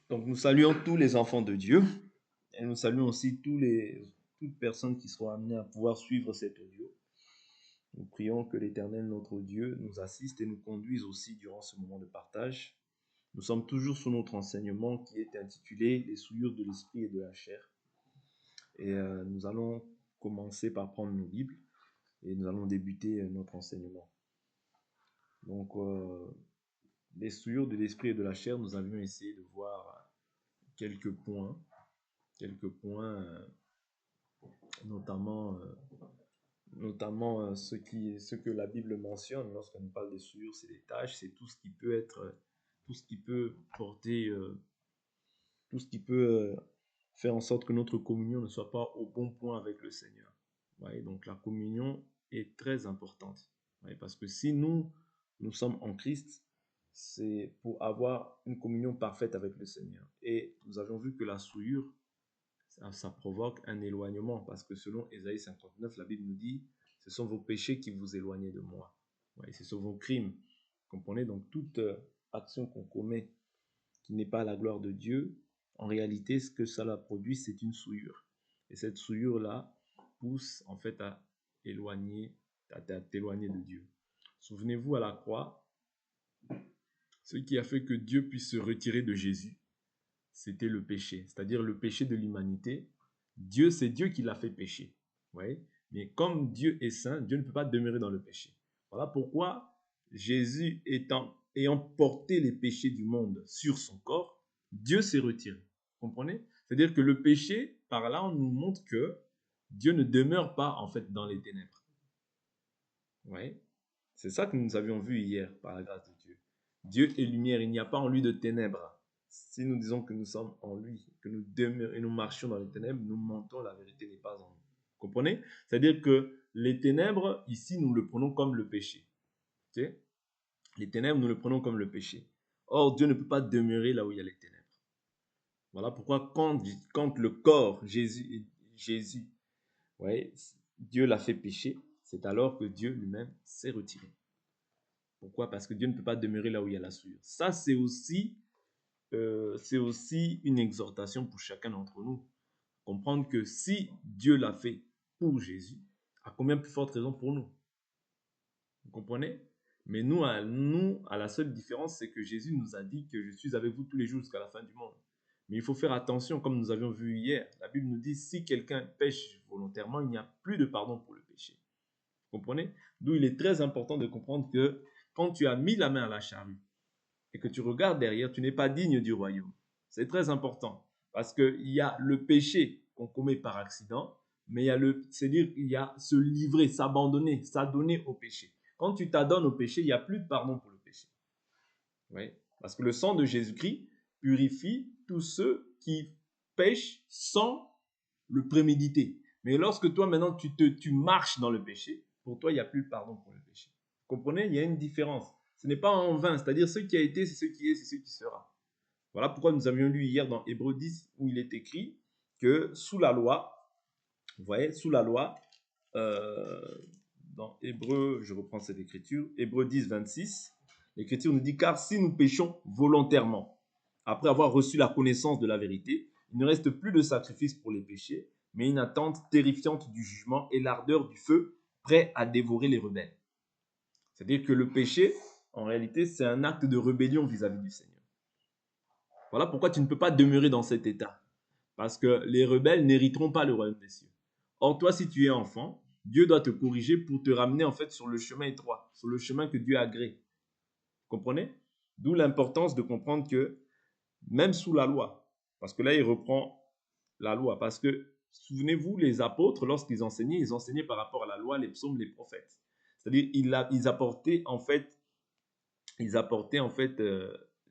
Donc nous saluons tous les enfants de Dieu et nous saluons aussi toutes personnes qui seront amenées à pouvoir suivre cet audio. Nous prions que l'Éternel, notre Dieu, nous assiste et nous conduise aussi durant ce moment de partage. Nous sommes toujours sous notre enseignement qui est intitulé « Les souillures de l'esprit et de la chair ». Et nous allons commencer par prendre nos Bibles et nous allons débuter notre enseignement. Donc, les souillures de l'esprit et de la chair, nous avions essayé de voir quelques points, notamment, ce que la Bible mentionne lorsqu'on nous parle des souillures, c'est des taches, c'est tout ce qui peut être, tout ce qui peut porter, tout ce qui peut faire en sorte que notre communion ne soit pas au bon point avec le Seigneur. Ouais, donc la communion est très importante, ouais, parce que si nous sommes en Christ, c'est pour avoir une communion parfaite avec le Seigneur. Et nous avons vu que la souillure, ça provoque un éloignement, parce que selon Ésaïe 59, la Bible nous dit, ce sont vos péchés qui vous éloignent de moi. Ouais, ce sont vos crimes. Vous comprenez? Donc toute action qu'on commet qui n'est pas la gloire de Dieu, en réalité, ce que cela produit, c'est une souillure. Et cette souillure-là pousse en fait à t'éloigner de Dieu. Souvenez-vous, à la croix, ce qui a fait que Dieu puisse se retirer de Jésus, c'était le péché, c'est-à-dire le péché de l'humanité. Dieu, c'est Dieu qui l'a fait pécher. Ouais. Mais comme Dieu est saint, Dieu ne peut pas demeurer dans le péché. Voilà pourquoi Jésus ayant porté les péchés du monde sur son corps, Dieu s'est retiré. Vous comprenez? C'est-à-dire que le péché, par là, on nous montre que Dieu ne demeure pas en fait dans les ténèbres. Ouais. C'est ça que nous avions vu hier par la grâce de Dieu. Dieu est lumière, il n'y a pas en lui de ténèbres. Si nous disons que nous sommes en lui, que nous demeurons et nous marchons dans les ténèbres, nous mentons, la vérité n'est pas en nous. Vous comprenez? C'est-à-dire que les ténèbres, ici, nous le prenons comme le péché. Okay? Les ténèbres, nous le prenons comme le péché. Or, Dieu ne peut pas demeurer là où il y a les ténèbres. Voilà pourquoi quand le corps, Jésus, ouais, Dieu l'a fait pécher, c'est alors que Dieu lui-même s'est retiré. Pourquoi? Parce que Dieu ne peut pas demeurer là où il y a la souillure. Ça, c'est aussi une exhortation pour chacun d'entre nous. Comprendre que si Dieu l'a fait pour Jésus, à combien plus forte raison pour nous? Vous comprenez? Mais nous, à la seule différence, c'est que Jésus nous a dit que je suis avec vous tous les jours jusqu'à la fin du monde. Mais il faut faire attention, comme nous avions vu hier. La Bible nous dit, si quelqu'un pêche volontairement, il n'y a plus de pardon pour le péché. Vous comprenez? D'où il est très important de comprendre que quand tu as mis la main à la charrue et que tu regardes derrière, tu n'es pas digne du royaume. C'est très important parce qu'il y a le péché qu'on commet par accident, mais c'est-à-dire qu'il y a se livrer, s'abandonner, s'adonner au péché. Quand tu t'adonnes au péché, il n'y a plus de pardon pour le péché. Oui? Parce que le sang de Jésus-Christ purifie tous ceux qui pêchent sans le préméditer. Mais lorsque toi, maintenant, tu marches dans le péché, pour toi, il n'y a plus de pardon pour le péché. Vous comprenez? Il y a une différence. Ce n'est pas en vain, c'est-à-dire ce qui a été, c'est ce qui est, c'est ce qui sera. Voilà pourquoi nous avions lu hier dans Hébreux 10, où il est écrit que sous la loi, vous voyez, sous la loi, dans Hébreux, je reprends cette écriture, Hébreux 10, 26, l'écriture nous dit, car si nous péchons volontairement, après avoir reçu la connaissance de la vérité, il ne reste plus de sacrifice pour les péchés, mais une attente terrifiante du jugement et l'ardeur du feu, prêt à dévorer les rebelles. C'est-à-dire que le péché, en réalité, c'est un acte de rébellion vis-à-vis du Seigneur. Voilà pourquoi tu ne peux pas demeurer dans cet état. Parce que les rebelles n'hériteront pas le royaume des cieux. Or, toi, si tu es enfant, Dieu doit te corriger pour te ramener en fait sur le chemin étroit, sur le chemin que Dieu a agréé. Vous comprenez? D'où l'importance de comprendre que même sous la loi, parce que là, il reprend la loi, parce que souvenez-vous, les apôtres, lorsqu'ils enseignaient, ils enseignaient par rapport à la loi, les psaumes, les prophètes. C'est-à-dire, ils apportaient en fait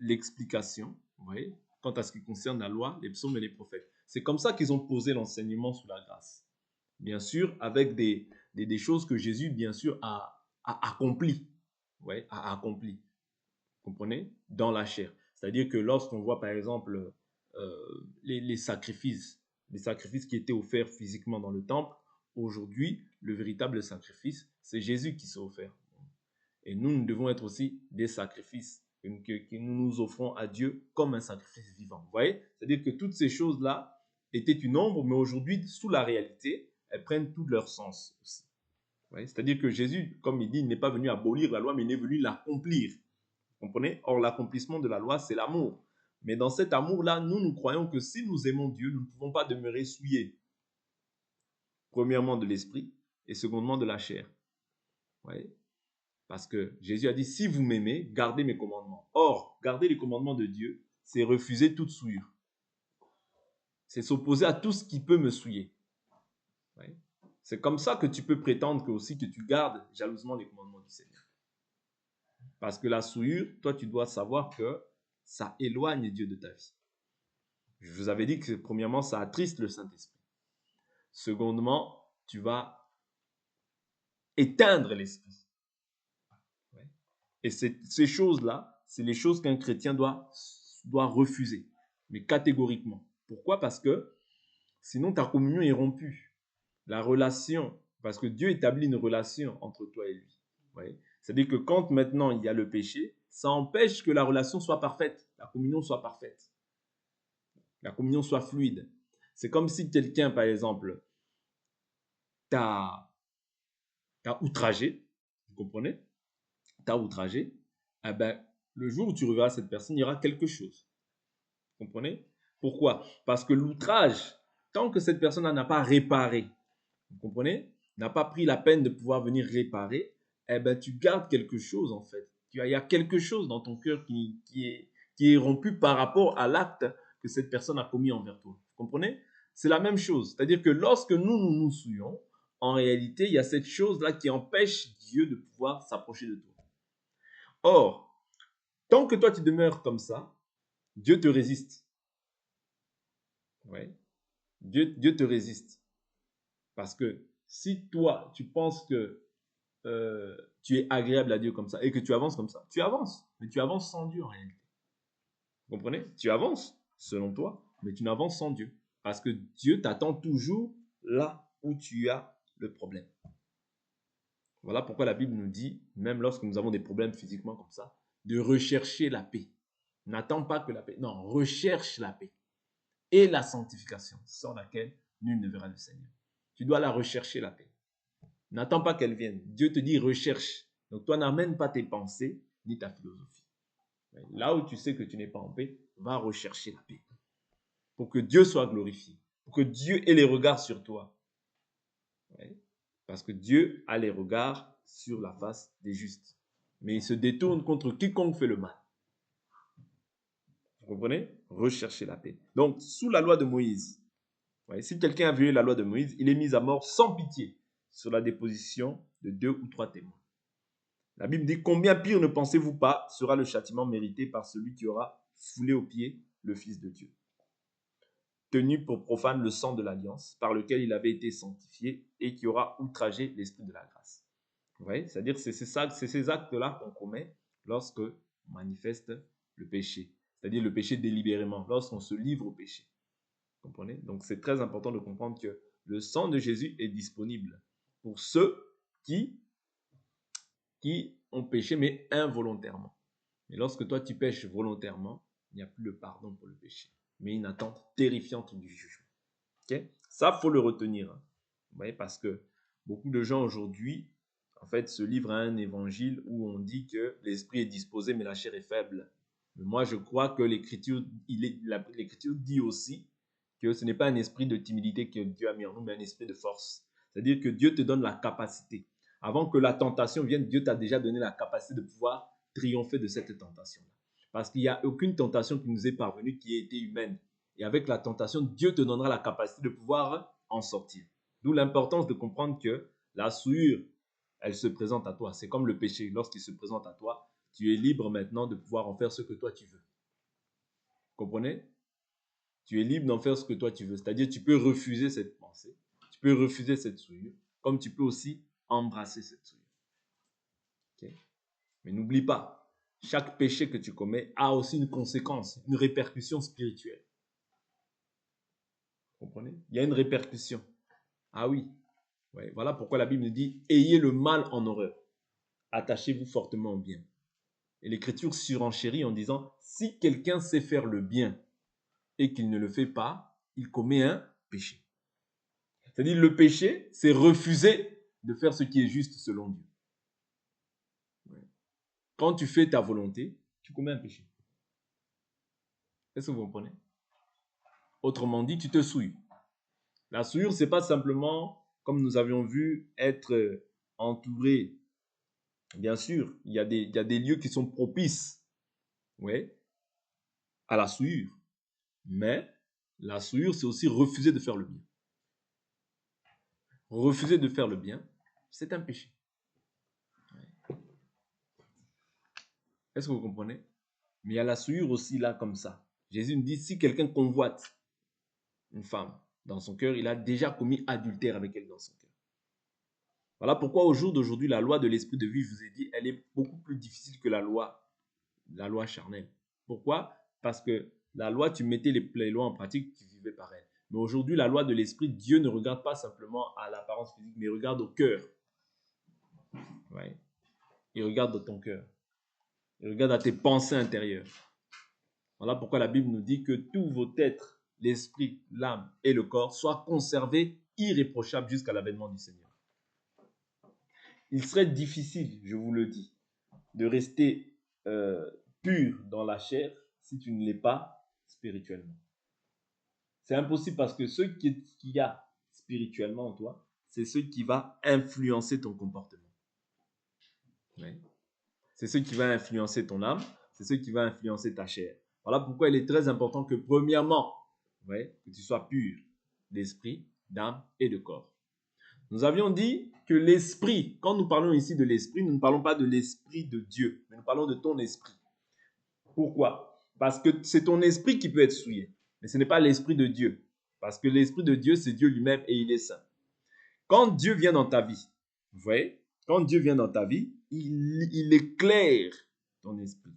l'explication, vous voyez, quant à ce qui concerne la loi, les psaumes et les prophètes. C'est comme ça qu'ils ont posé l'enseignement sous la grâce. Bien sûr, avec des choses que Jésus, bien sûr, a accompli. Ouais, a accompli. Vous comprenez? Dans la chair. C'est-à-dire que lorsqu'on voit, par exemple, les sacrifices qui étaient offerts physiquement dans le temple, aujourd'hui, le véritable sacrifice, c'est Jésus qui s'est offert. Et nous devons être aussi des sacrifices. que nous nous offrons à Dieu comme un sacrifice vivant. Vous voyez? C'est-à-dire que toutes ces choses-là étaient une ombre, mais aujourd'hui, sous la réalité, elles prennent tout leur sens aussi. C'est-à-dire que Jésus, comme il dit, il n'est pas venu abolir la loi, mais il est venu l'accomplir. Vous comprenez? Or, l'accomplissement de la loi, c'est l'amour. Mais dans cet amour-là, nous croyons que si nous aimons Dieu, nous ne pouvons pas demeurer souillés. Premièrement, de l'esprit et secondement, de la chair. Vous voyez? Parce que Jésus a dit, si vous m'aimez, gardez mes commandements. Or, garder les commandements de Dieu, c'est refuser toute souillure. C'est s'opposer à tout ce qui peut me souiller. Ouais. C'est comme ça que tu peux prétendre que aussi que tu gardes jalousement les commandements du Seigneur. Parce que la souillure, toi, tu dois savoir que ça éloigne Dieu de ta vie. Je vous avais dit que premièrement, ça attriste le Saint-Esprit. Secondement, tu vas éteindre l'esprit. Ouais. Et ces choses-là, c'est les choses qu'un chrétien doit refuser, mais catégoriquement. Pourquoi? Parce que sinon ta communion est rompue. La relation, parce que Dieu établit une relation entre toi et lui. Ouais. C'est-à-dire que quand maintenant il y a le péché, ça empêche que la relation soit parfaite, la communion soit parfaite, la communion soit fluide. C'est comme si quelqu'un, par exemple, t'a outragé, vous comprenez? T'a outragé, eh ben, le jour où tu reverras cette personne, il y aura quelque chose. Vous comprenez? Pourquoi? Parce que l'outrage, tant que cette personne n'a pas réparé, vous comprenez? N'a pas pris la peine de pouvoir venir réparer, eh ben, tu gardes quelque chose en fait. Il y a quelque chose dans ton cœur qui est rompu par rapport à l'acte que cette personne a commis envers toi. Vous comprenez? C'est la même chose. C'est-à-dire que lorsque nous souillons, en réalité, il y a cette chose-là qui empêche Dieu de pouvoir s'approcher de toi. Or, tant que toi tu demeures comme ça, Dieu te résiste. Ouais. Dieu te résiste. Parce que si toi, tu penses que tu es agréable à Dieu comme ça et que tu avances comme ça, tu avances. Mais tu avances sans Dieu en réalité. Vous comprenez? Tu avances selon toi, mais tu n'avances sans Dieu. Parce que Dieu t'attend toujours là où tu as le problème. Voilà pourquoi la Bible nous dit, même lorsque nous avons des problèmes physiquement comme ça, de rechercher la paix. N'attends pas que la paix. Non, recherche la paix. Et la sanctification, sans laquelle nul ne verra le Seigneur. Tu dois la rechercher, la paix. N'attends pas qu'elle vienne. Dieu te dit recherche. Donc toi, n'amène pas tes pensées ni ta philosophie. Là où tu sais que tu n'es pas en paix, va rechercher la paix. Pour que Dieu soit glorifié. Pour que Dieu ait les regards sur toi. Parce que Dieu a les regards sur la face des justes. Mais il se détourne contre quiconque fait le mal. Vous comprenez? Rechercher la paix. Donc, sous la loi de Moïse, si quelqu'un a violé la loi de Moïse, il est mis à mort sans pitié sur la déposition de 2 ou 3 témoins. La Bible dit, combien pire ne pensez-vous pas sera le châtiment mérité par celui qui aura foulé aux pieds le Fils de Dieu, tenu pour profane le sang de l'alliance par lequel il avait été sanctifié et qui aura outragé l'esprit de la grâce. Vous voyez? C'est-à-dire que c'est ces actes-là qu'on commet lorsque on manifeste le péché, c'est-à-dire le péché délibérément, lorsqu'on se livre au péché. Vous comprenez? Donc c'est très important de comprendre que le sang de Jésus est disponible pour ceux qui ont péché, mais involontairement. Mais lorsque toi tu pêches volontairement, il n'y a plus de pardon pour le péché, mais une attente terrifiante du jugement. Okay? Ça, il faut le retenir. Vous voyez, parce que beaucoup de gens aujourd'hui, en fait, se livrent à un évangile où on dit que l'esprit est disposé, mais la chair est faible. Mais moi, je crois que l'Écriture dit aussi que ce n'est pas un esprit de timidité que Dieu a mis en nous, mais un esprit de force. C'est-à-dire que Dieu te donne la capacité. Avant que la tentation vienne, Dieu t'a déjà donné la capacité de pouvoir triompher de cette tentation-là. Parce qu'il n'y a aucune tentation qui nous est parvenue qui ait été humaine. Et avec la tentation, Dieu te donnera la capacité de pouvoir en sortir. D'où l'importance de comprendre que la souillure, elle se présente à toi. C'est comme le péché. Lorsqu'il se présente à toi, tu es libre maintenant de pouvoir en faire ce que toi tu veux. Vous comprenez? Tu es libre d'en faire ce que toi tu veux. C'est-à-dire, tu peux refuser cette pensée. Tu peux refuser cette souillure. Comme tu peux aussi embrasser cette souillure. Okay? Mais n'oublie pas, chaque péché que tu commets a aussi une conséquence, une répercussion spirituelle. Vous comprenez? Il y a une répercussion. Ah oui. Ouais, voilà pourquoi la Bible nous dit, ayez le mal en horreur. Attachez-vous fortement au bien. Et l'Écriture surenchérit en disant, si quelqu'un sait faire le bien et qu'il ne le fait pas, il commet un péché. C'est-à-dire le péché, c'est refuser de faire ce qui est juste selon Dieu. Quand tu fais ta volonté, tu commets un péché. Est-ce que vous comprenez? Autrement dit, tu te souilles. La souillure, ce n'est pas simplement, comme nous avions vu, être entouré. Bien sûr, il y a des lieux qui sont propices, ouais, à la souillure. Mais la souillure, c'est aussi refuser de faire le bien. Refuser de faire le bien, c'est un péché. Est-ce que vous comprenez? Mais il y a la souillure aussi là comme ça. Jésus nous dit, si quelqu'un convoite une femme dans son cœur, il a déjà commis adultère avec elle dans son cœur. Voilà pourquoi au jour d'aujourd'hui, la loi de l'esprit de vie, je vous ai dit, elle est beaucoup plus difficile que la loi charnelle. Pourquoi? Parce que la loi, tu mettais les lois en pratique, tu vivais par elle. Mais aujourd'hui, la loi de l'esprit, Dieu ne regarde pas simplement à l'apparence physique, mais il regarde au cœur. Ouais. Il regarde dans ton cœur. Il regarde à tes pensées intérieures. Voilà pourquoi la Bible nous dit que tout votre être, l'esprit, l'âme et le corps soient conservés irréprochables jusqu'à l'avènement du Seigneur. Il serait difficile, je vous le dis, de rester pur dans la chair si tu ne l'es pas spirituellement. C'est impossible parce que ce qu'il y a spirituellement en toi, c'est ce qui va influencer ton comportement. Oui. C'est ce qui va influencer ton âme, c'est ce qui va influencer ta chair. Voilà pourquoi il est très important que premièrement, que tu sois pur d'esprit, d'âme et de corps. Nous avions dit que l'esprit, quand nous parlons ici de l'esprit, nous ne parlons pas de l'esprit de Dieu, mais nous parlons de ton esprit. Pourquoi? Parce que c'est ton esprit qui peut être souillé, mais ce n'est pas l'esprit de Dieu. Parce que l'esprit de Dieu, c'est Dieu lui-même et il est saint. Quand Dieu vient dans ta vie, vous voyez, quand Dieu vient dans ta vie, il éclaire ton esprit.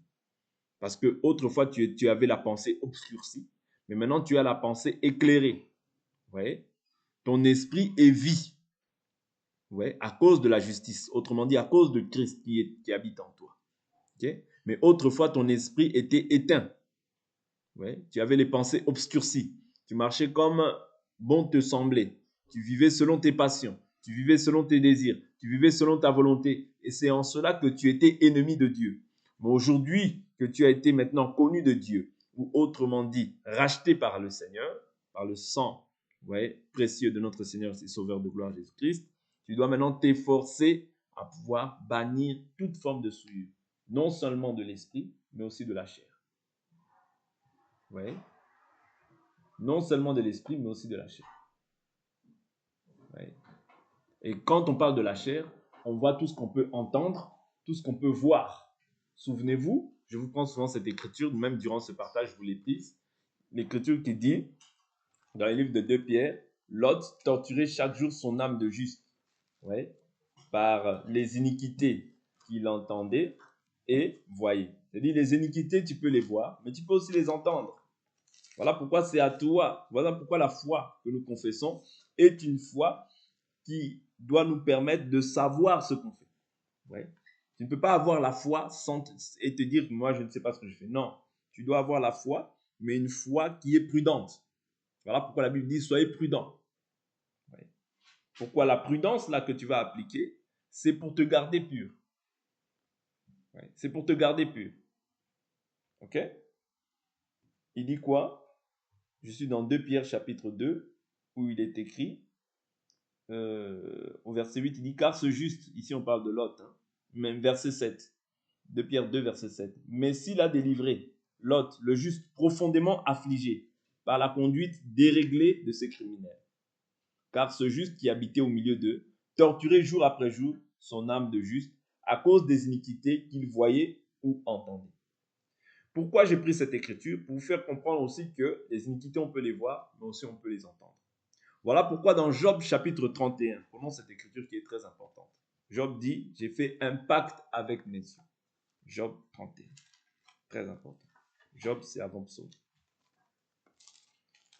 Parce que autrefois, tu avais la pensée obscurcie, mais maintenant tu as la pensée éclairée. Vous voyez? Ton esprit est vie. Ouais, à cause de la justice. Autrement dit, à cause de Christ qui habite en toi. Okay? Mais autrefois, ton esprit était éteint. Ouais, tu avais les pensées obscurcies. Tu marchais comme bon te semblait. Tu vivais selon tes passions. Tu vivais selon tes désirs. Tu vivais selon ta volonté. Et c'est en cela que tu étais ennemi de Dieu. Mais aujourd'hui, que tu as été maintenant connu de Dieu, ou autrement dit, racheté par le Seigneur, par le sang précieux de notre Seigneur et Sauveur de gloire Jésus-Christ, tu dois maintenant t'efforcer à pouvoir bannir toute forme de souillure. Non seulement de l'esprit, mais aussi de la chair. Ouais. Non seulement de l'esprit, mais aussi de la chair. Ouais. Et quand on parle de la chair, on voit tout ce qu'on peut entendre, tout ce qu'on peut voir. Souvenez-vous, je vous prends souvent cette écriture, même durant ce partage, je vous l'ai prise. L'écriture qui dit, dans le livre de 2 Pierre, Lot torturait chaque jour son âme de juste, par les iniquités qu'il entendait et voyait. C'est-à-dire, les iniquités, tu peux les voir, mais tu peux aussi les entendre. Voilà pourquoi c'est à toi. Voilà pourquoi la foi que nous confessons est une foi qui doit nous permettre de savoir ce qu'on fait. Ouais. Tu ne peux pas avoir la foi et te dire que moi, je ne sais pas ce que je fais. Non, tu dois avoir la foi, mais une foi qui est prudente. Voilà pourquoi la Bible dit, soyez prudents. Ouais. Pourquoi la prudence là que tu vas appliquer, c'est pour te garder pur. Ouais. C'est pour te garder pur. Ok? Il dit quoi? Je suis dans 2 Pierre chapitre 2, où il est écrit, au verset 8, il dit, car ce juste, ici on parle de Lot, même verset 7, 2 Pierre 2, verset 7, mais s'il a délivré Lot, le juste profondément affligé par la conduite déréglée de ses criminels, car ce juste qui habitait au milieu d'eux, torturait jour après jour son âme de juste à cause des iniquités qu'il voyait ou entendait. Pourquoi j'ai pris cette écriture? Pour vous faire comprendre aussi que les iniquités, on peut les voir, mais aussi on peut les entendre. Voilà pourquoi dans Job chapitre 31, prenons cette écriture qui est très importante. Job dit, j'ai fait un pacte avec mes yeux. Job 31, très important. Job, c'est avant psaume.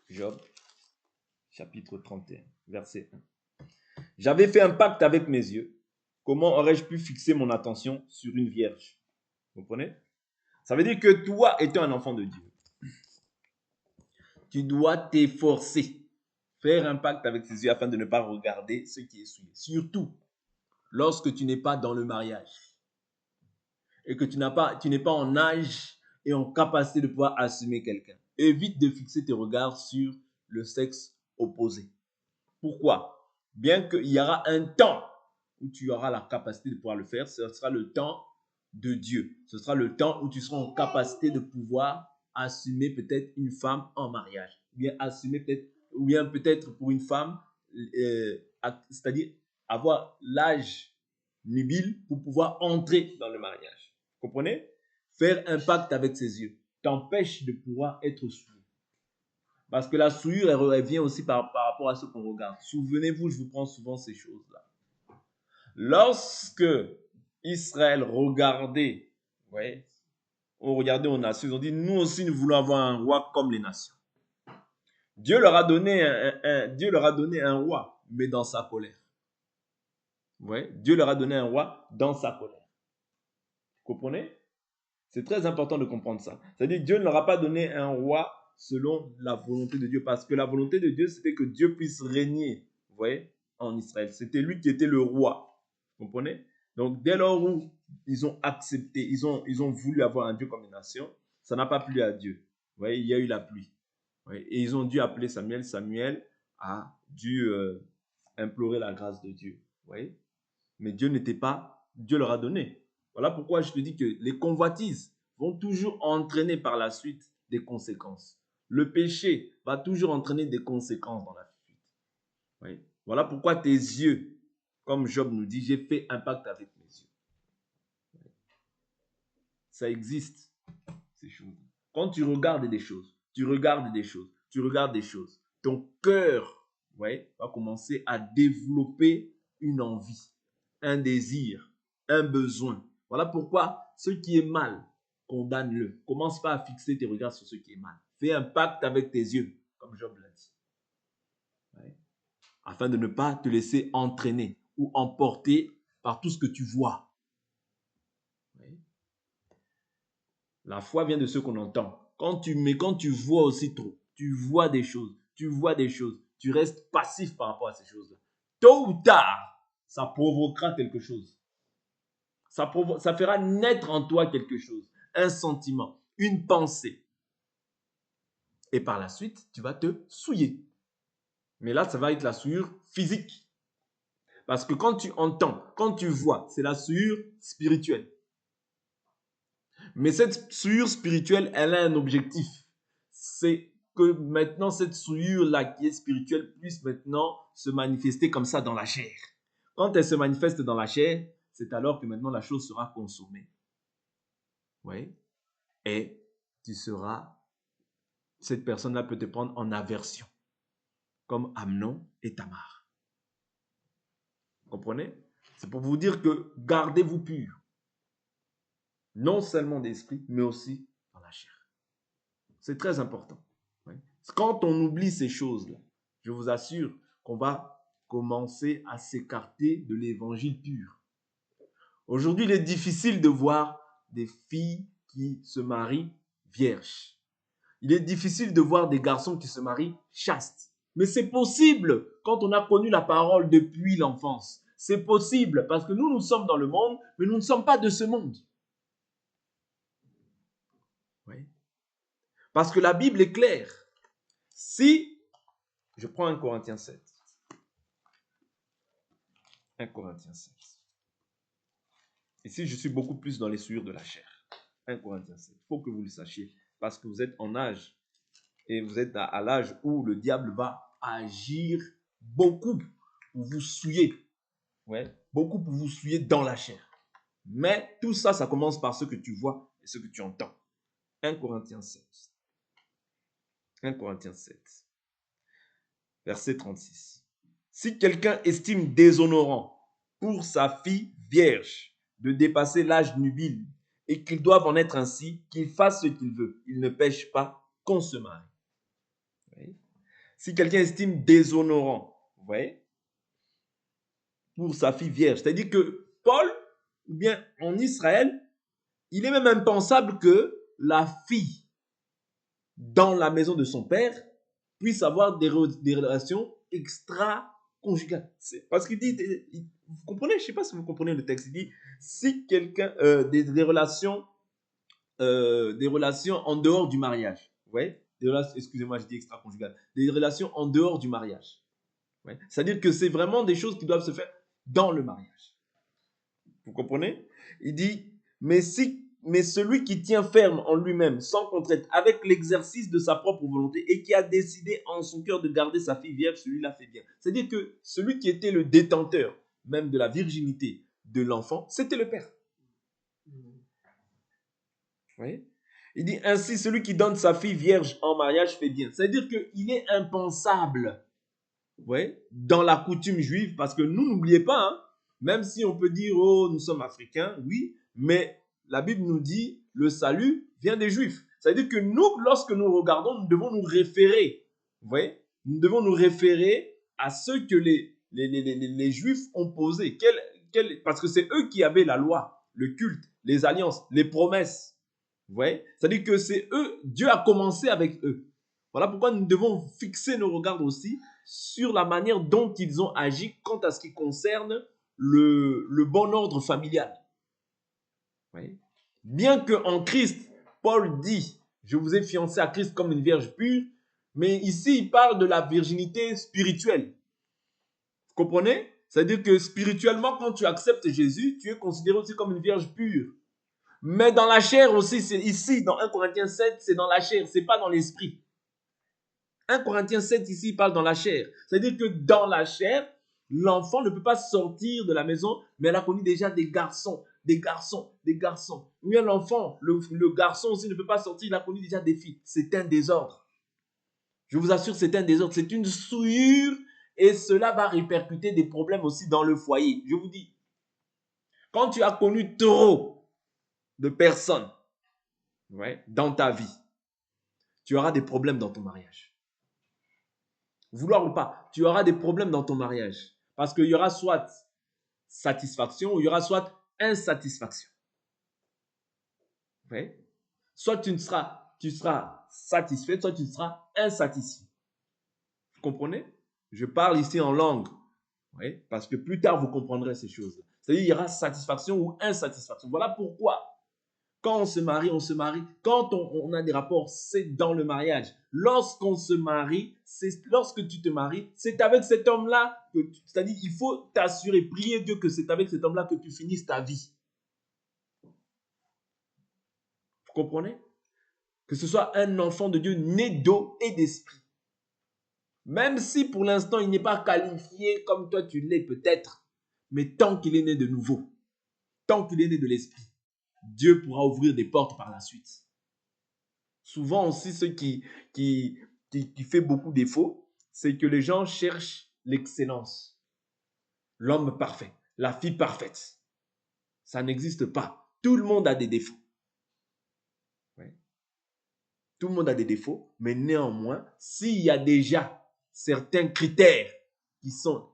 Job chapitre 31, verset 1. J'avais fait un pacte avec mes yeux. Comment aurais-je pu fixer mon attention sur une vierge? Vous comprenez? Ça veut dire que toi, étant un enfant de Dieu, tu dois t'efforcer, faire un pacte avec ses yeux afin de ne pas regarder ce qui est souillé. Surtout lorsque tu n'es pas dans le mariage et que tu n'es pas en âge et en capacité de pouvoir assumer quelqu'un. Évite de fixer tes regards sur le sexe opposé. Pourquoi? Bien qu'il y aura un temps où tu auras la capacité de pouvoir le faire, ce sera le temps de Dieu. Ce sera le temps où tu seras en capacité de pouvoir assumer peut-être une femme en mariage. Ou bien peut-être pour une femme, c'est-à-dire avoir l'âge nubile pour pouvoir entrer dans le mariage. Vous comprenez? Faire un pacte avec ses yeux t'empêche de pouvoir être souillé. Parce que la souillure, elle vient aussi par rapport à ce qu'on regarde. Souvenez-vous, je vous prends souvent ces choses-là. Lorsque Israël regardait, ouais, on regardait aux nations, ils ont dit, nous aussi, nous voulons avoir un roi comme les nations. Dieu leur a donné un roi, mais dans sa colère. Ouais, Dieu leur a donné un roi dans sa colère. Vous comprenez? C'est très important de comprendre ça. C'est-à-dire, Dieu ne leur a pas donné un roi selon la volonté de Dieu, parce que la volonté de Dieu, c'était que Dieu puisse régner, vous voyez, en Israël. C'était lui qui était le roi. Vous comprenez? Donc, dès lors où ils ont accepté, ils ont voulu avoir un Dieu comme une nation, ça n'a pas plu à Dieu. Vous voyez, il y a eu la pluie. Ouais, et ils ont dû appeler Samuel. Samuel a dû implorer la grâce de Dieu. Vous voyez? Mais Dieu leur a donné. Voilà pourquoi je te dis que les convoitises vont toujours entraîner par la suite des conséquences. Le péché va toujours entraîner des conséquences dans la suite. Oui. Voilà pourquoi tes yeux, comme Job nous dit, j'ai fait un pacte avec mes yeux. Ça existe, ces choses. Quand tu regardes des choses, ton cœur, ouais, va commencer à développer une envie, un désir, un besoin. Voilà pourquoi ce qui est mal, condamne-le. Commence pas à fixer tes regards sur ce qui est mal. Fais un pacte avec tes yeux, comme Job l'a dit. Ouais. Afin de ne pas te laisser entraîner ou emporter par tout ce que tu vois. Ouais. La foi vient de ce qu'on entend. Quand tu vois aussi trop, tu vois des choses, tu restes passif par rapport à ces choses-là. Tôt ou tard, ça provoquera quelque chose. Ça fera naître en toi quelque chose, un sentiment, une pensée. Et par la suite, tu vas te souiller. Mais là, ça va être la souillure physique. Parce que quand tu entends, quand tu vois, c'est la souillure spirituelle. Mais cette souillure spirituelle, elle a un objectif. C'est que maintenant, cette souillure-là qui est spirituelle puisse maintenant se manifester comme ça dans la chair. Quand elle se manifeste dans la chair, c'est alors que maintenant la chose sera consommée. Oui. Et cette personne-là peut te prendre en aversion, comme Amnon et Tamar. Vous comprenez? C'est pour vous dire que gardez-vous pur, non seulement d'esprit, mais aussi dans la chair. C'est très important. Oui. Quand on oublie ces choses-là, je vous assure qu'on va commencer à s'écarter de l'évangile pur. Aujourd'hui, il est difficile de voir des filles qui se marient vierges. Il est difficile de voir des garçons qui se marient chastes. Mais c'est possible quand on a connu la parole depuis l'enfance. C'est possible parce que nous sommes dans le monde, mais nous ne sommes pas de ce monde. Oui. Parce que la Bible est claire. Si, je prends 1 Corinthiens 7. 1 Corinthiens 7. Ici, je suis beaucoup plus dans les souillures de la chair. 1 Corinthiens 7. Il faut que vous le sachiez parce que vous êtes en âge et vous êtes à l'âge où le diable va agir beaucoup pour vous souiller. Ouais, beaucoup pour vous souiller dans la chair. Mais tout ça, ça commence par ce que tu vois et ce que tu entends. 1 Corinthiens 7. 1 Corinthiens 7. Verset 36. Si quelqu'un estime déshonorant pour sa fille vierge de dépasser l'âge nubile et qu'il doive en être ainsi, qu'il fasse ce qu'il veut. Il ne pêche pas qu'on se marie. Si quelqu'un estime déshonorant, vous voyez, pour sa fille vierge, c'est-à-dire que Paul, ou bien en Israël, Il est même impensable que la fille, dans la maison de son père, puisse avoir des relations extra-conjugales. Parce qu'il dit, vous comprenez, je ne sais pas si vous comprenez le texte, il dit, si quelqu'un, des relations en dehors du mariage. Ouais? Excusez-moi, je dis extra-conjugal. Des relations en dehors du mariage. Ouais? C'est-à-dire que c'est vraiment des choses qui doivent se faire dans le mariage. Vous comprenez? Il dit, mais celui qui tient ferme en lui-même, sans contrainte, avec l'exercice de sa propre volonté, et qui a décidé en son cœur de garder sa fille vierge, celui-là fait bien. C'est-à-dire que celui qui était le détenteur, même de la virginité de l'enfant, c'était le père. Oui. Il dit ainsi, celui qui donne sa fille vierge en mariage fait bien. C'est-à-dire qu'il est impensable, dans la coutume juive, parce que nous, n'oubliez pas, hein, même si on peut dire, oh, nous sommes africains, oui, mais la Bible nous dit, le salut vient des juifs. C'est-à-dire que nous, lorsque nous regardons, nous devons nous référer, nous devons nous référer à ce que les juifs ont posé. Parce que c'est eux qui avaient la loi, le culte, les alliances, les promesses. C'est-à-dire que c'est eux, Dieu a commencé avec eux. Voilà pourquoi nous devons fixer nos regards aussi sur la manière dont ils ont agi quant à ce qui concerne le bon ordre familial. Bien qu'en Christ, Paul dit, je vous ai fiancé à Christ comme une vierge pure, mais ici, il parle de la virginité spirituelle. Vous comprenez? C'est-à-dire que spirituellement, quand tu acceptes Jésus, tu es considéré aussi comme une vierge pure. Mais dans la chair aussi, c'est ici, dans 1 Corinthiens 7, c'est dans la chair, c'est pas dans l'esprit. 1 Corinthiens 7, ici, il parle dans la chair. C'est-à-dire que dans la chair, l'enfant ne peut pas sortir de la maison, mais elle a connu déjà des garçons. Ou bien l'enfant, le garçon aussi ne peut pas sortir, il a connu déjà des filles. C'est un désordre. Je vous assure, c'est un désordre. C'est une souillure et cela va répercuter des problèmes aussi dans le foyer. Je vous dis, quand tu as connu trop de personnes dans ta vie, tu auras des problèmes dans ton mariage. Vouloir ou pas, tu auras des problèmes dans ton mariage. Parce qu'il y aura soit satisfaction ou il y aura soit insatisfaction. Soit tu seras satisfait, soit tu seras insatisfait. Vous comprenez? Je parle ici en langue. Parce que plus tard, vous comprendrez ces choses. C'est-à-dire qu'il y aura satisfaction ou insatisfaction. Voilà pourquoi quand on se marie, on se marie. Quand on a des rapports, c'est dans le mariage. Lorsqu'on se marie, lorsque tu te maries, c'est avec cet homme-là, c'est-à-dire il faut t'assurer, prier Dieu que c'est avec cet homme-là que tu finisses ta vie. Vous comprenez? Que ce soit un enfant de Dieu né d'eau et d'esprit. Même si pour l'instant il n'est pas qualifié comme toi tu l'es peut-être, mais tant qu'il est né de nouveau, tant qu'il est né de l'esprit, Dieu pourra ouvrir des portes par la suite. Souvent aussi, ce qui fait beaucoup défaut, c'est que les gens cherchent l'excellence. L'homme parfait, la fille parfaite. Ça n'existe pas. Tout le monde a des défauts. Tout le monde a des défauts, mais néanmoins, s'il y a déjà certains critères qui sont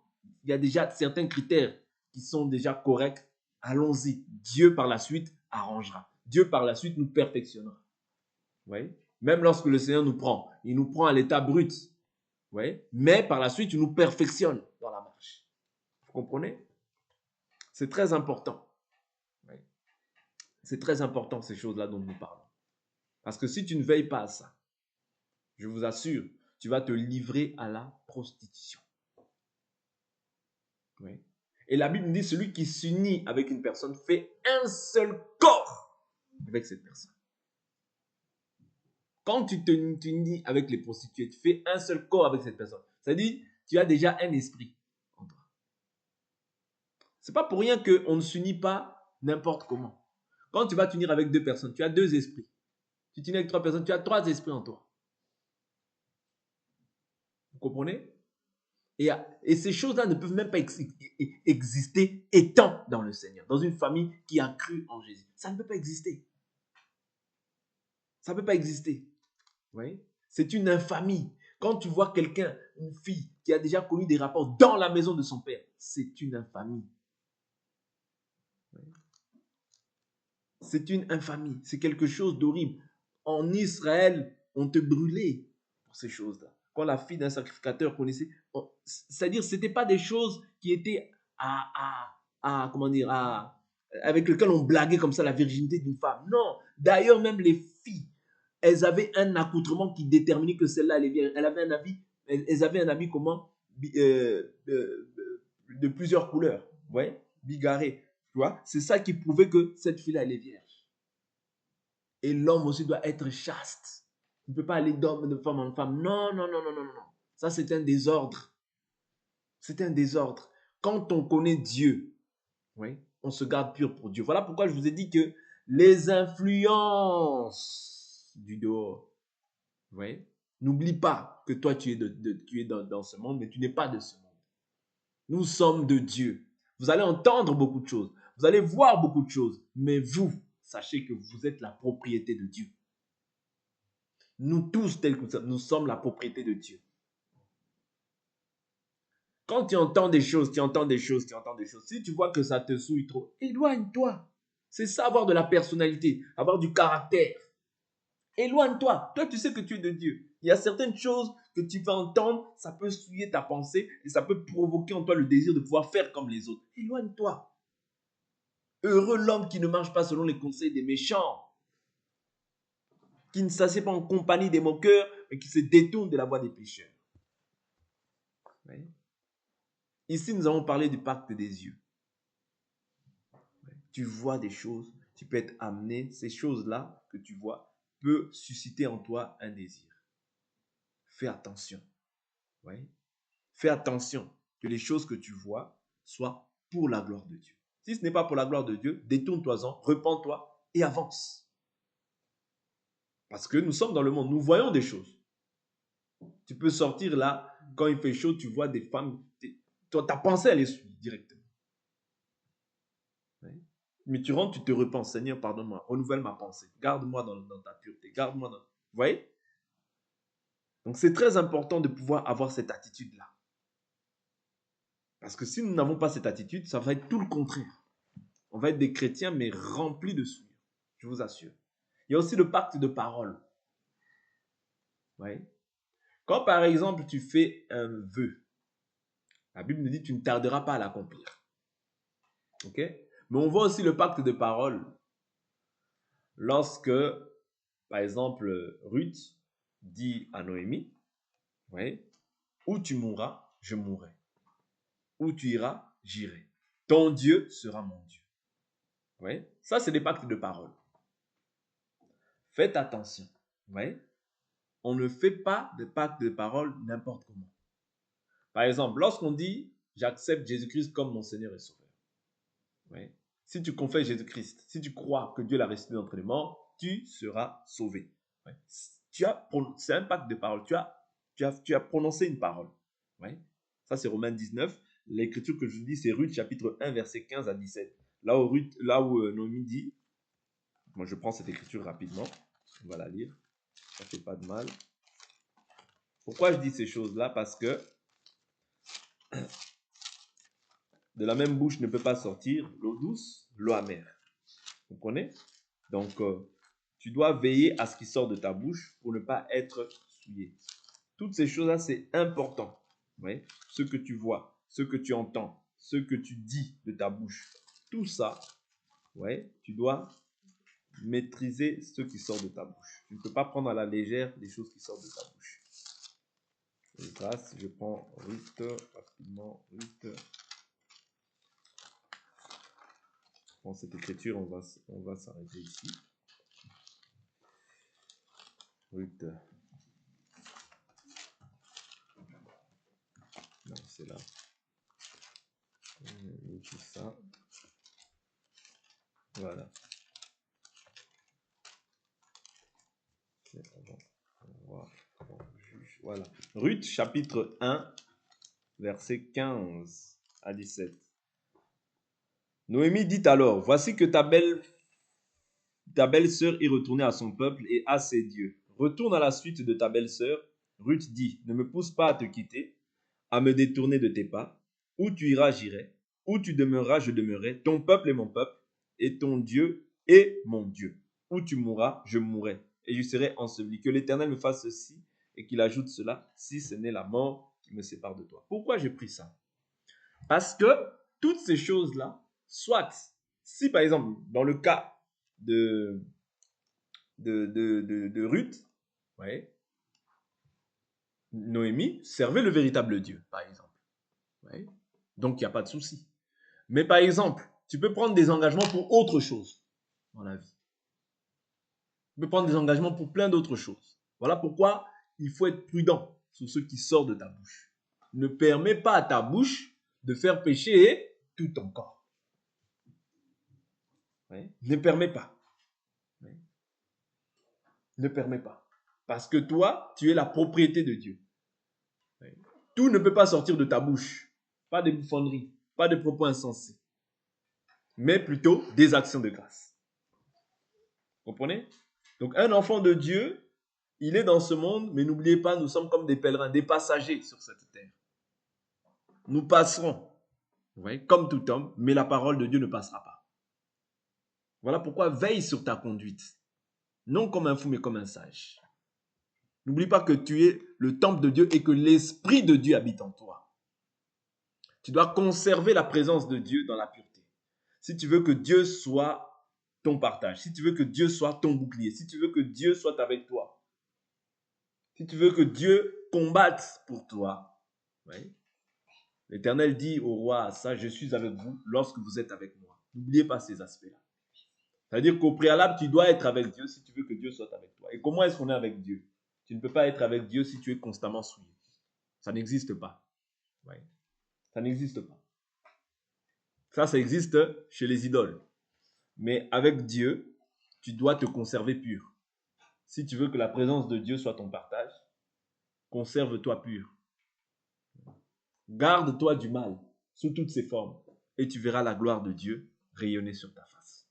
déjà corrects, allons-y. Dieu par la suite arrangera. Dieu par la suite nous perfectionnera. Même lorsque le Seigneur nous prend, il nous prend à l'état brut. Mais par la suite, il nous perfectionne dans la marche. Vous comprenez? C'est très important. C'est très important ces choses-là dont nous parlons. Parce que si tu ne veilles pas à ça, je vous assure, tu vas te livrer à la prostitution. Et la Bible dit, celui qui s'unit avec une personne fait un seul corps avec cette personne. Quand tu t'unis avec les prostituées, tu fais un seul corps avec cette personne. C'est-à-dire, tu as déjà un esprit en toi. Ce n'est pas pour rien qu'on ne s'unit pas n'importe comment. Quand tu vas t'unir avec deux personnes, tu as deux esprits. Tu t'unis avec trois personnes, tu as trois esprits en toi. Vous comprenez? Et ces choses-là ne peuvent même pas exister étant dans le Seigneur, dans une famille qui a cru en Jésus. Ça ne peut pas exister. Ça ne peut pas exister. C'est une infamie. Quand tu vois quelqu'un, une fille, qui a déjà connu des rapports dans la maison de son père, c'est une infamie. C'est une infamie, c'est quelque chose d'horrible. En Israël, on te brûlait pour ces choses-là. Quand la fille d'un sacrificateur connaissait, c'est-à-dire ce n'était pas des choses qui étaient comment dire, avec lesquelles on blaguait comme ça la virginité d'une femme. Non, d'ailleurs même les filles, elles avaient un accoutrement qui déterminait que celle-là, elle est vierge. Elles avaient un habit comment de plusieurs couleurs, ouais, bigarré. Tu vois, c'est ça qui prouvait que cette fille-là, elle est vierge. Et l'homme aussi doit être chaste. Il ne peut pas aller d'homme, de femme en femme. Non, non, non, non, non, non. Ça, c'est un désordre. C'est un désordre. Quand on connaît Dieu, oui, on se garde pur pour Dieu. Voilà pourquoi je vous ai dit que les influences du dehors, oui, n'oublie pas que toi, tu es, tu es dans ce monde, mais tu n'es pas de ce monde. Nous sommes de Dieu. Vous allez entendre beaucoup de choses. Vous allez voir beaucoup de choses. Mais vous, sachez que vous êtes la propriété de Dieu. Nous tous, tels que nous sommes, nous sommes la propriété de Dieu. Quand tu entends des choses, tu entends des choses, tu entends des choses. Si tu vois que ça te souille trop, éloigne-toi. C'est ça, avoir de la personnalité, avoir du caractère. Éloigne-toi. Toi, tu sais que tu es de Dieu. Il y a certaines choses que tu vas entendre, ça peut souiller ta pensée et ça peut provoquer en toi le désir de pouvoir faire comme les autres. Éloigne-toi. Heureux l'homme qui ne marche pas selon les conseils des méchants, qui ne s'assied pas en compagnie des moqueurs, mais qui se détourne de la voie des pécheurs. Oui. Ici, nous avons parlé du pacte des yeux. Tu vois des choses, tu peux être amené, ces choses-là que tu vois peuvent susciter en toi un désir. Fais attention. Oui. Fais attention que les choses que tu vois soient pour la gloire de Dieu. Si ce n'est pas pour la gloire de Dieu, détourne-toi-en, repens-toi et avance. Parce que nous sommes dans le monde, nous voyons des choses. Tu peux sortir là, quand il fait chaud, tu vois des femmes, ta pensée, elle est suivie directement. Oui. Mais tu rentres, tu te repens, Seigneur, pardonne-moi, renouvelle ma pensée, garde-moi dans ta pureté, garde-moi dans... Vous voyez? Donc c'est très important de pouvoir avoir cette attitude-là. Parce que si nous n'avons pas cette attitude, ça va être tout le contraire. On va être des chrétiens, mais remplis de souillures, je vous assure. Il y a aussi le pacte de parole. Oui. Quand par exemple tu fais un vœu, la Bible nous dit que tu ne tarderas pas à l'accomplir. Ok? Mais on voit aussi le pacte de parole lorsque, par exemple, Ruth dit à Noémie, oui, où tu mourras, je mourrai. Où tu iras, j'irai. Ton Dieu sera mon Dieu. Oui? Ça, c'est des pactes de parole. Faites attention. Oui? On ne fait pas de pacte de parole n'importe comment. Par exemple, lorsqu'on dit j'accepte Jésus-Christ comme mon Seigneur et Sauveur. Oui? Si tu confesses Jésus-Christ, si tu crois que Dieu l'a ressuscité d'entre les morts, tu seras sauvé. Oui? C'est un pacte de parole. Tu as prononcé une parole. Oui? Ça, c'est Romains 19. L'écriture que je vous dis, c'est Ruth chapitre 1, verset 15 à 17. Là où Noémie dit, moi je prends cette écriture rapidement, on va la lire, ça ne fait pas de mal. Pourquoi je dis ces choses-là? Parce que de la même bouche ne peut pas sortir l'eau douce, l'eau amère. Vous comprenez? Donc, tu dois veiller à ce qui sort de ta bouche pour ne pas être souillé. Toutes ces choses-là, c'est important. Oui? Ce que tu vois, ce que tu entends, ce que tu dis de ta bouche, tout ça, ouais, tu dois maîtriser ce qui sort de ta bouche. Tu ne peux pas prendre à la légère les choses qui sortent de ta bouche. Et grâce, je prends Ruth, rapidement, Ruth. Dans cette écriture, on va s'arrêter ici. Ruth. Non, c'est là. Tout ça. Voilà. Voilà. Ruth, chapitre 1, versets 15 à 17. Noémie dit alors, voici que ta belle-sœur est retournée à son peuple et à ses dieux. Retourne à la suite de ta belle-sœur. Ruth dit, ne me pousse pas à te quitter, à me détourner de tes pas. Où tu iras, j'irai. Où tu demeureras, je demeurerai. Ton peuple est mon peuple, et ton Dieu et mon Dieu. Où tu mourras, je mourrai, et je serai enseveli. Que l'Éternel me fasse ceci, et qu'il ajoute cela, si ce n'est la mort qui me sépare de toi. Pourquoi j'ai pris ça? Parce que toutes ces choses-là, soit, si par exemple, dans le cas de Ruth, ouais, Noémie servait le véritable Dieu, par exemple. Ouais. Donc, il n'y a pas de souci. Mais par exemple, tu peux prendre des engagements pour autre chose dans la vie. Tu peux prendre des engagements pour plein d'autres choses. Voilà pourquoi il faut être prudent sur ce qui sort de ta bouche. Ne permets pas à ta bouche de faire pécher tout ton corps. Ouais. Ne permets pas. Ouais. Ne permets pas. Parce que toi, tu es la propriété de Dieu. Ouais. Tout ne peut pas sortir de ta bouche. Pas de bouffonneries, pas de propos insensés. Mais plutôt des actions de grâce. Vous comprenez? Donc un enfant de Dieu, il est dans ce monde, mais n'oubliez pas, nous sommes comme des pèlerins, des passagers sur cette terre. Nous passerons, vous voyez, comme tout homme, mais la parole de Dieu ne passera pas. Voilà pourquoi veille sur ta conduite. Non comme un fou, mais comme un sage. N'oublie pas que tu es le temple de Dieu et que l'Esprit de Dieu habite en toi. Tu dois conserver la présence de Dieu dans la pureté. Si tu veux que Dieu soit ton partage, si tu veux que Dieu soit ton bouclier, si tu veux que Dieu soit avec toi, si tu veux que Dieu combatte pour toi, oui. L'Éternel dit au roi Asa, je suis avec vous lorsque vous êtes avec moi. N'oubliez pas ces aspects-là. C'est-à-dire qu'au préalable, tu dois être avec Dieu si tu veux que Dieu soit avec toi. Et comment est-ce qu'on est avec Dieu? Tu ne peux pas être avec Dieu si tu es constamment souillé. Ça n'existe pas. Oui. Ça n'existe pas. Ça existe chez les idoles. Mais avec Dieu, tu dois te conserver pur. Si tu veux que la présence de Dieu soit ton partage, conserve-toi pur. Garde-toi du mal sous toutes ses formes et tu verras la gloire de Dieu rayonner sur ta face.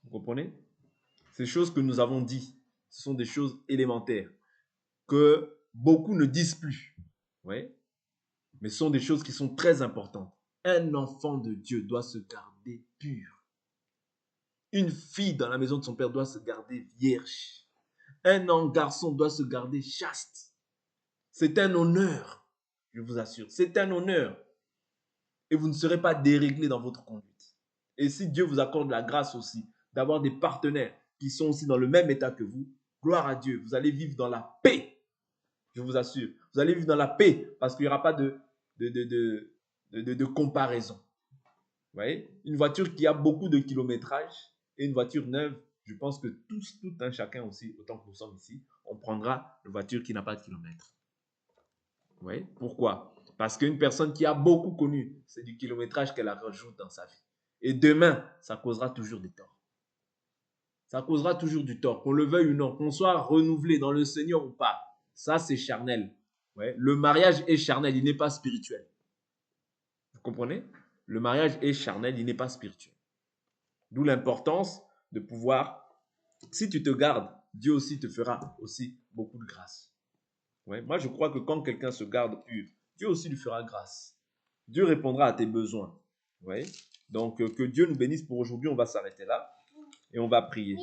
Vous comprenez? Ces choses que nous avons dit, ce sont des choses élémentaires que beaucoup ne disent plus. Oui? Mais ce sont des choses qui sont très importantes. Un enfant de Dieu doit se garder pur. Une fille dans la maison de son père doit se garder vierge. Un garçon doit se garder chaste. C'est un honneur, je vous assure. C'est un honneur. Et vous ne serez pas déréglé dans votre conduite. Et si Dieu vous accorde la grâce aussi d'avoir des partenaires qui sont aussi dans le même état que vous, gloire à Dieu, vous allez vivre dans la paix. Je vous assure. Vous allez vivre dans la paix parce qu'il n'y aura pas de comparaison. Vous voyez? Une voiture qui a beaucoup de kilométrage et une voiture neuve, je pense que tout un chacun aussi, autant que nous sommes ici, on prendra une voiture qui n'a pas de kilomètres. Vous voyez? Pourquoi? Parce qu'une personne qui a beaucoup connu, c'est du kilométrage qu'elle rajoute dans sa vie. Et demain, ça causera toujours des torts. Ça causera toujours du tort, qu'on le veuille ou non, qu'on soit renouvelé dans le Seigneur ou pas. Ça, c'est charnel. Ouais. Le mariage est charnel, il n'est pas spirituel. Vous comprenez? Le mariage est charnel, il n'est pas spirituel. D'où l'importance de pouvoir, si tu te gardes, Dieu aussi te fera aussi beaucoup de grâce. Ouais. Moi, je crois que quand quelqu'un se garde pur, Dieu aussi lui fera grâce. Dieu répondra à tes besoins. Ouais. Donc, que Dieu nous bénisse pour aujourd'hui. On va s'arrêter là et on va prier.